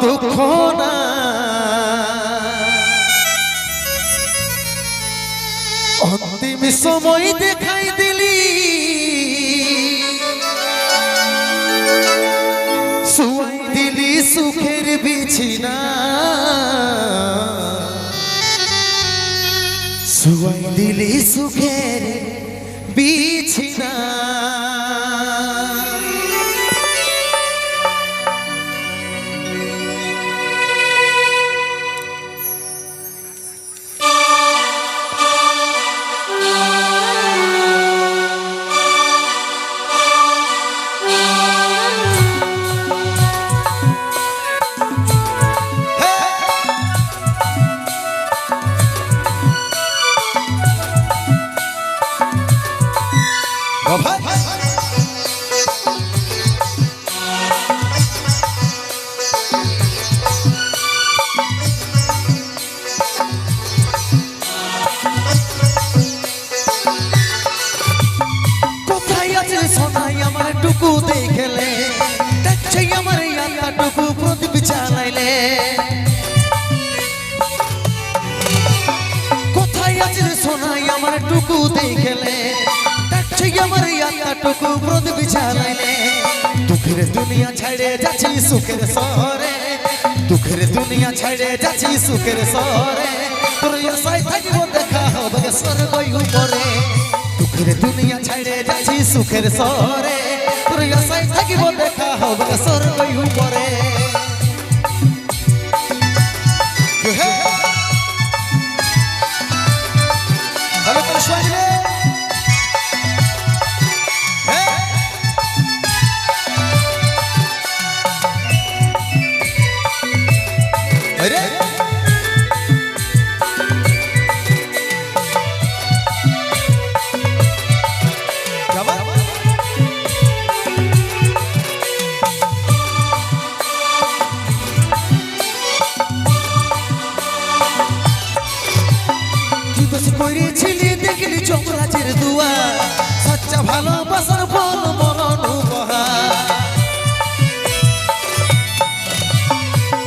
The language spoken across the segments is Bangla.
দুঃখ না অন্তিম সময় দেখাই দিলি শুয়াই দিলি সুখের বিছানা শুয়াই দিলি সুখের বিছানা সোনাই আমার টুকু দেখলে দেখছে আমার টুকু প্রদীপ জ্বালাইলে কোথায় আছে সোনাই আমার টুকু দেখলে দেখছে আমার টুকু প্রদীপ জ্বালাইলে দুঃখের দুনিয়া ছেড়ে যাচ্ছি সুখের শহরে দুঃখের দুনিয়া ছেড়ে যাচ্ছি সুখের শহরে তোর আশায় থাকবো দেখা হবে স্বর্গ উপরে দুঃখের দুনিয়া ছেড়ে যাচ্ছি সুখের শহরে তোর আশায় থাকিব দেখা হবে স্বর্গ উপরে ভালো করে শুনবে আরে করেছিলি দেখলি যমরাজের দুয়া সচ্চা ভালোবাসার ফল মরণ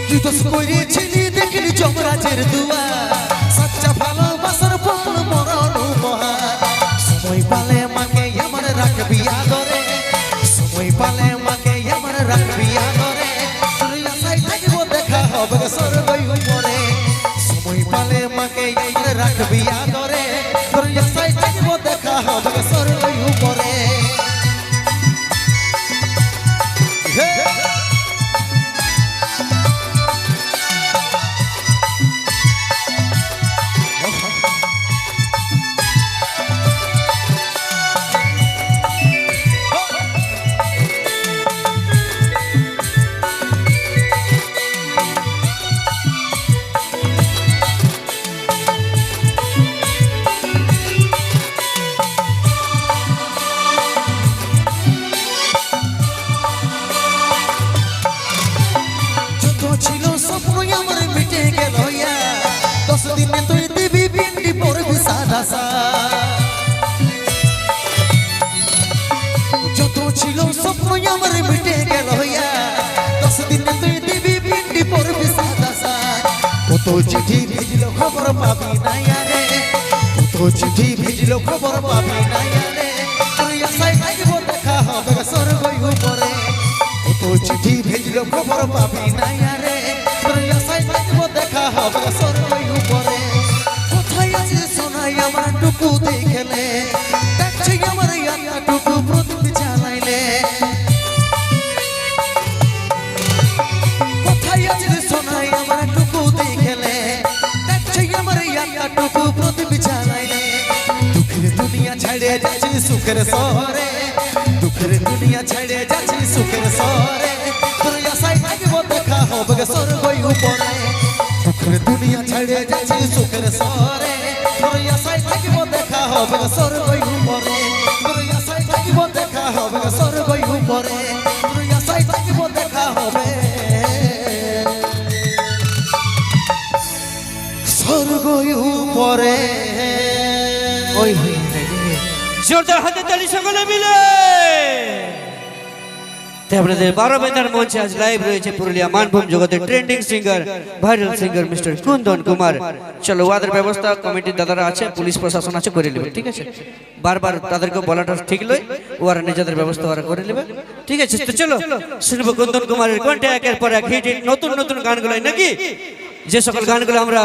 তুই তো করেছিলি দেখলি যমরাজের দুয়া সচ্চা ভালোবাসার ফল মরণ সময় পালে মাকে আমার রাখবি আদরে সময় পালে মাকে আমার রাখবি আদরে তোর আশায় থাকবো দেখা হবে স্বর্গ উপরে সময় পালে মাকে রাখবি আদরে তোর আশায় থাকবো দেখা হবে স্বর্গ উপরে ছিল স্বপ্ন আমার মিটে গেল 10 দিনে তুই দিবি পিন্ডি পড়বি সাদা যত ছিল স্বপ্ন আমার মিটে গেল 10 দিনে তুই দিবি পিন্ডি পড়বি সাদা কত চিঠি ভিজল খবর পাবি না রে কত চিঠি ভিজল খবর পাবি না রে তুই আশায় থাকবো দেখা হবে স্বর্গ উপরে কত চিঠি ভিজল খবর পাবি না রে তোর আশায় থাকবো দেখা হবে স্বর্গ উপরে কোথায় আছে সোনাই আমার টুকু দেখলে দেখছে আমার টুকু প্রদীপ জ্বালাইলে কোথায় আছে সোনাই আমার টুকু দেখলে দেখছে আমার টুকু প্রদীপ জ্বালাইলে দুঃখের দুনিয়া ছেড়ে যাচ্ছি সুখের শহরে দুঃখের দুনিয়া ছেড়ে যাচ্ছি সুখের শহরে তোর আশায় থাকবো দেখা হবে স্বর্গ উপরে দুঃখের দুনিয়া ছেড়ে যাচ্ছি সুখের শহরে তোর আশায় থাকবো দেখা হবে স্বর্গ উপরে তোর আশায় থাকবো দেখা হবে স্বর্গ উপরে তোর আশায় থাকবো দেখা হবে স্বর্গ উপরে ওই হই। জোরদার হাতে তালি সকলে মিলে তাই আপনাদের 12 বেতার মঞ্চে আজ লাইভ রয়েছে পুরুলিয়া মানভূম জগতের trending singer viral singer mister Kundan Kumar. চলো ওদের ব্যবস্থা কমিটির দাদারা আছে, পুলিশ প্রশাসন আছে, করে নেবে, ঠিক আছে? বারবার তাদেরকে বলাটা ঠিক নয়, ওরা নিজেদের ব্যবস্থা ওরা করে নেবে, ঠিক আছে? তো চলো শুনবো কুন্দন কুমারের কণ্ঠে একের পর এক হিট নতুন নতুন গানগুলো, নাকি যে সকল গানগুলো আমরা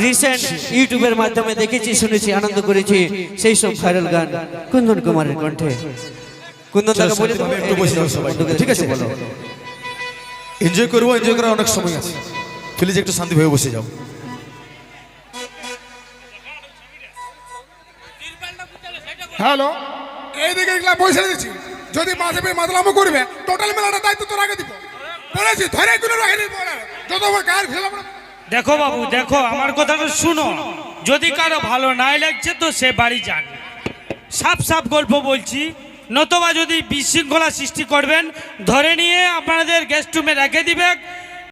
রিসেন্ট ইউটিউবের মাধ্যমে দেখেছি, শুনেছি, আনন্দ করেছি, সেই সব ভাইরাল গান কুন্দন কুমারের কণ্ঠে। কুন্দন দাকে বলে দেবো একটু বসে যাও সবাই, ঠিক আছে? বলো, এনজয় করবো, এনজয় করার অনেক সময় আছে, প্লিজ একটু শান্তিভাবে বসে যাও। হ্যালো, এইদিকে এগুলা পয়সা দিচ্ছি, যদি মাঝে মাতলামো করবে টোটাল মেলাটা দায়িত্ব তোর আগে দিব বলেছি, ধরে কোনো রাখে নিব না, যত আমার কার খেলাম না। দেখো বাবু, দেখো আমার কথাটা শুনো, যদি কারো ভালো নাই লাগছে তো সে বাড়ি যান, সাফ সাফ গল্প বলছি। নতুবা যদি বিশৃঙ্খলা সৃষ্টি করবেন, ধরে নিয়ে আপনাদের গেস্ট রুমে রেখে দিবে,